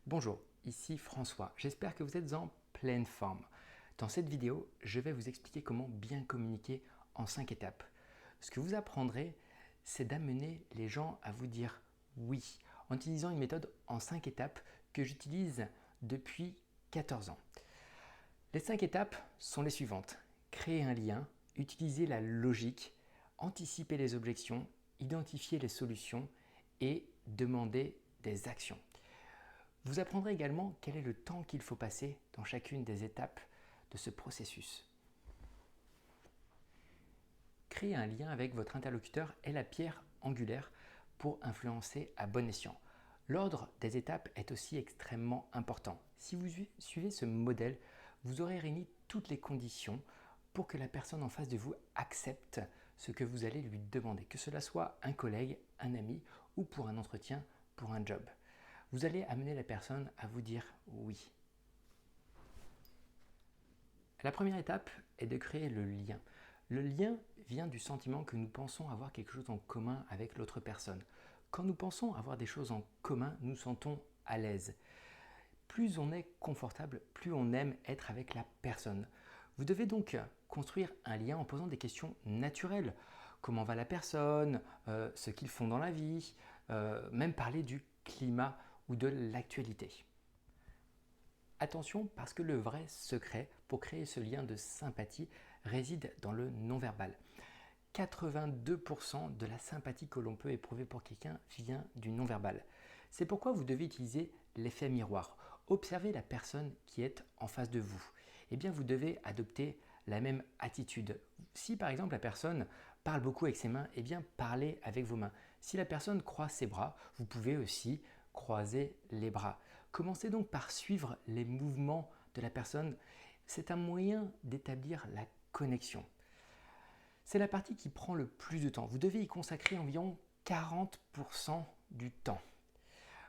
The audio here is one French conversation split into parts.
Bonjour, ici François, j'espère que vous êtes en pleine forme. Dans cette vidéo, je vais vous expliquer comment bien communiquer en 5 étapes. Ce que vous apprendrez, c'est d'amener les gens à vous dire oui, en utilisant une méthode en 5 étapes que j'utilise depuis 14 ans. Les 5 étapes sont les suivantes. Créer un lien, utiliser la logique, anticiper les objections, identifier les solutions et demander des actions. Vous apprendrez également quel est le temps qu'il faut passer dans chacune des étapes de ce processus. Créer un lien avec votre interlocuteur est la pierre angulaire pour influencer à bon escient. L'ordre des étapes est aussi extrêmement important. Si vous suivez ce modèle, vous aurez réuni toutes les conditions pour que la personne en face de vous accepte ce que vous allez lui demander, que cela soit un collègue, un ami ou pour un entretien, pour un job. Vous allez amener la personne à vous dire oui. La première étape est de créer le lien. Le lien vient du sentiment que nous pensons avoir quelque chose en commun avec l'autre personne. Quand nous pensons avoir des choses en commun, nous sentons à l'aise. Plus on est confortable, plus on aime être avec la personne. Vous devez donc construire un lien en posant des questions naturelles. Comment va la personne, ce qu'ils font dans la vie, même parler du climat ou de l'actualité. Attention parce que le vrai secret pour créer ce lien de sympathie réside dans le non-verbal. 82% de la sympathie que l'on peut éprouver pour quelqu'un vient du non-verbal. C'est pourquoi vous devez utiliser l'effet miroir. Observez la personne qui est en face de vous. Eh bien, vous devez adopter la même attitude. Si par exemple la personne parle beaucoup avec ses mains, eh bien parlez avec vos mains. Si la personne croise ses bras, vous pouvez aussi croiser les bras. Commencez donc par suivre les mouvements de la personne. C'est un moyen d'établir la connexion. C'est la partie qui prend le plus de temps. Vous devez y consacrer environ 40% du temps.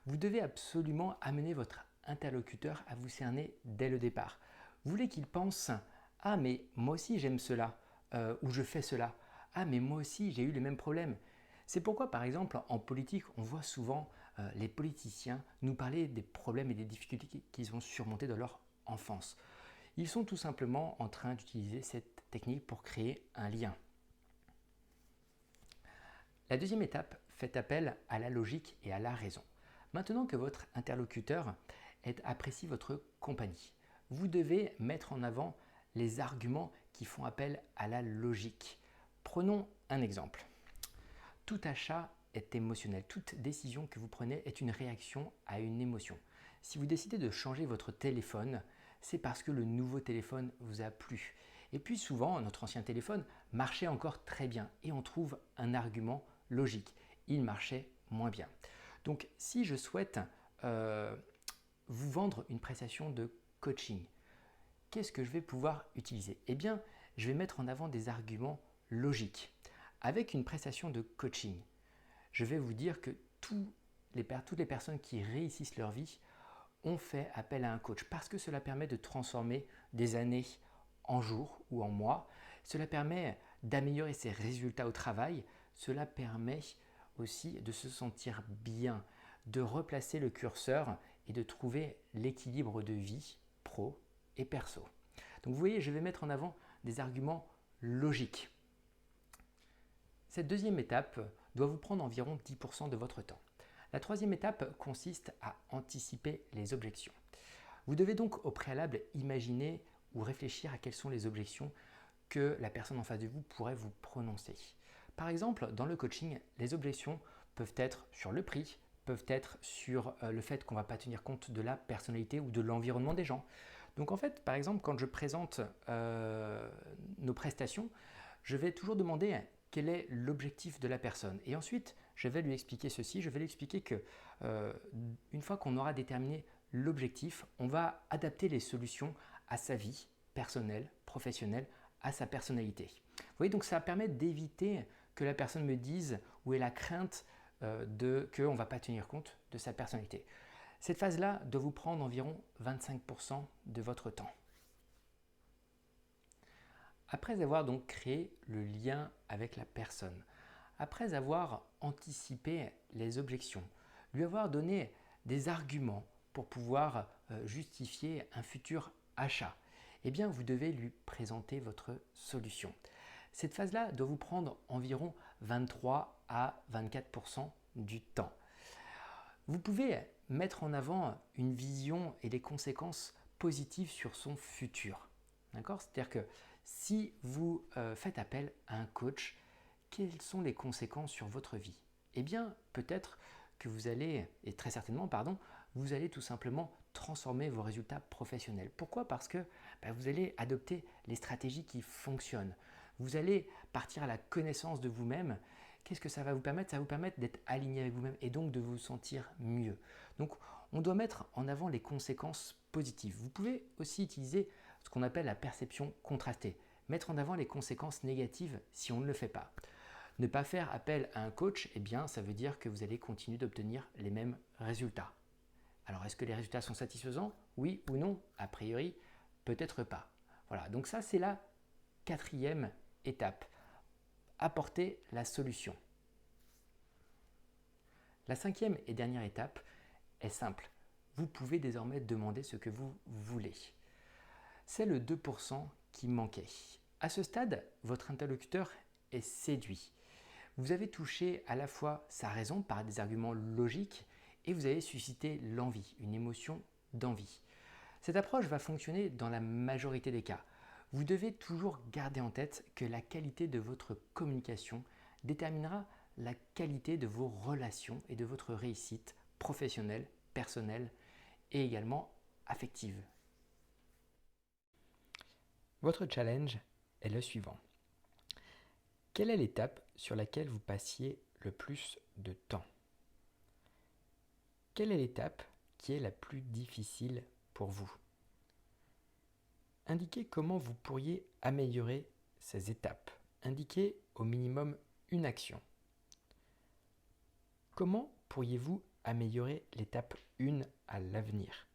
Vous devez absolument amener votre interlocuteur à vous cerner dès le départ. Vous voulez qu'il pense « Ah mais moi aussi j'aime cela ou je fais cela. Ah mais moi aussi j'ai eu les mêmes problèmes. » C'est pourquoi par exemple en politique on voit souvent les politiciens nous parler des problèmes et des difficultés qu'ils ont surmontées dans leur enfance. Ils sont tout simplement en train d'utiliser cette technique pour créer un lien. La deuxième étape fait appel à la logique et à la raison. Maintenant que votre interlocuteur apprécie votre compagnie, vous devez mettre en avant les arguments qui font appel à la logique. Prenons un exemple. Tout achat est émotionnel. Toute décision que vous prenez est une réaction à une émotion. Si vous décidez de changer votre téléphone, c'est parce que le nouveau téléphone vous a plu. Et puis souvent, notre ancien téléphone marchait encore très bien et on trouve un argument logique. Il marchait moins bien. Donc si je souhaite vous vendre une prestation de coaching, qu'est-ce que je vais pouvoir utiliser? Eh bien, je vais mettre en avant des arguments logiques. Avec une prestation de coaching, je vais vous dire que toutes les personnes qui réussissent leur vie ont fait appel à un coach parce que cela permet de transformer des années en jours ou en mois. Cela permet d'améliorer ses résultats au travail. Cela permet aussi de se sentir bien, de replacer le curseur et de trouver l'équilibre de vie pro et perso. Donc vous voyez, je vais mettre en avant des arguments logiques. Cette deuxième étape doit vous prendre environ 10% de votre temps. La troisième étape consiste à anticiper les objections. Vous devez donc au préalable imaginer ou réfléchir à quelles sont les objections que la personne en face de vous pourrait vous prononcer. Par exemple, dans le coaching, les objections peuvent être sur le prix, peuvent être sur le fait qu'on ne va pas tenir compte de la personnalité ou de l'environnement des gens. Donc en fait, par exemple, quand je présente nos prestations, je vais toujours demander quel est l'objectif de la personne. Et ensuite, je vais lui expliquer ceci, je vais lui expliquer que une fois qu'on aura déterminé l'objectif, on va adapter les solutions à sa vie personnelle, professionnelle, à sa personnalité. Vous voyez, donc ça permet d'éviter que la personne me dise où est la crainte qu'on ne va pas tenir compte de sa personnalité. Cette phase-là doit vous prendre environ 25% de votre temps. Après avoir donc créé le lien avec la personne, après avoir anticipé les objections, lui avoir donné des arguments pour pouvoir justifier un futur achat? Eh bien, vous devez lui présenter votre solution. Cette phase-là doit vous prendre environ 23 à 24% du temps. Vous pouvez mettre en avant une vision et des conséquences positives sur son futur. D'accord? C'est-à-dire que si vous faites appel à un coach, quelles sont les conséquences sur votre vie? Eh bien, peut-être que vous allez, et très certainement, pardon, vous allez tout simplement transformer vos résultats professionnels. Pourquoi? Parce que vous allez adopter les stratégies qui fonctionnent. Vous allez partir à la connaissance de vous-même. Qu'est-ce que ça va vous permettre? Ça va vous permettre d'être aligné avec vous-même et donc de vous sentir mieux. Donc, on doit mettre en avant les conséquences positives. Vous pouvez aussi utiliser ce qu'on appelle la perception contrastée. Mettre en avant les conséquences négatives si on ne le fait pas. Ne pas faire appel à un coach, eh bien, ça veut dire que vous allez continuer d'obtenir les mêmes résultats. Alors, est-ce que les résultats sont satisfaisants? Oui ou non? A priori, peut-être pas. Voilà, donc ça, c'est la 4e étape. Apporter la solution. La 5e et dernière étape est simple. Vous pouvez désormais demander ce que vous voulez. C'est le 2% qui manquait. À ce stade, votre interlocuteur est séduit. Vous avez touché à la fois sa raison par des arguments logiques et vous avez suscité l'envie, une émotion d'envie. Cette approche va fonctionner dans la majorité des cas. Vous devez toujours garder en tête que la qualité de votre communication déterminera la qualité de vos relations et de votre réussite professionnelle, personnelle et également affective. Votre challenge est le suivant. Quelle est l'étape sur laquelle vous passiez le plus de temps? Quelle est l'étape qui est la plus difficile pour vous? Indiquez comment vous pourriez améliorer ces étapes. Indiquez au minimum une action. Comment pourriez-vous améliorer l'étape 1 à l'avenir?